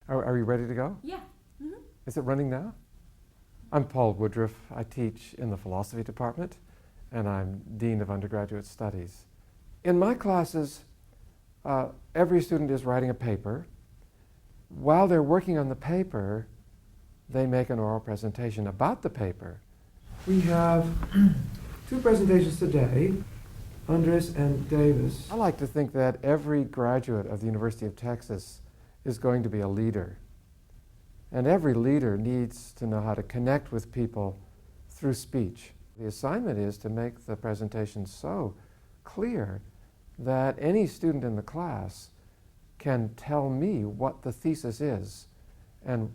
Are you ready to go? Yeah. Mm-hmm. Is it running now? I'm Paul Woodruff. I teach in the philosophy department, and I'm Dean of Undergraduate Studies. In my classes, every student is writing a paper. While they're working on the paper, they make an oral presentation about the paper. We have two presentations today, Andres and Davis. I like to think that every graduate of the University of Texas is going to be a leader. And every leader needs to know how to connect with people through speech. The assignment is to make the presentation so clear that any student in the class can tell me what the thesis is and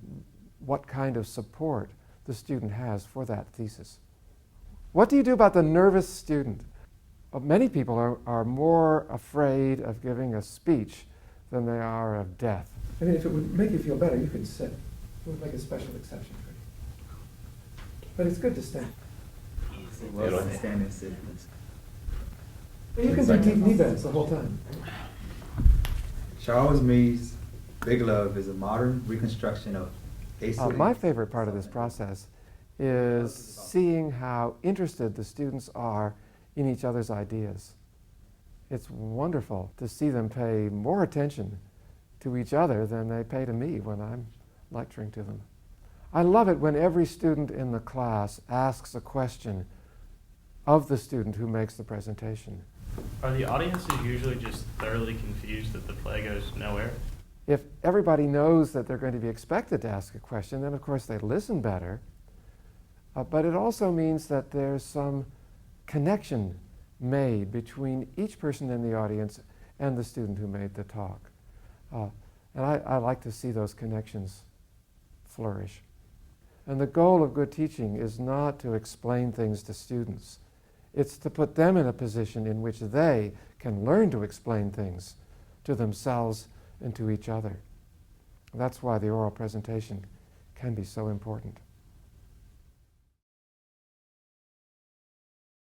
what kind of support the student has for that thesis. What do you do about the nervous student? Many people are more afraid of giving a speech than they are of death. I mean, if it would make you feel better, you could sit. It would make a special exception for you. But it's good to stand. Well, stand and sit. You can do knee bends the whole time. Charles Mead's Big Love is a modern reconstruction of my favorite part of this process is seeing how interested the students are in each other's ideas. It's wonderful to see them pay more attention to each other than they pay to me when I'm lecturing to them. I love it when every student in the class asks a question of the student who makes the presentation. Are the audiences usually just thoroughly confused that the play goes nowhere? If everybody knows that they're going to be expected to ask a question, then of course they listen better. But it also means that there's some connection made between each person in the audience and the student who made the talk. And I like to see those connections flourish. And the goal of good teaching is not to explain things to students. It's to put them in a position in which they can learn to explain things to themselves and to each other. That's why the oral presentation can be so important.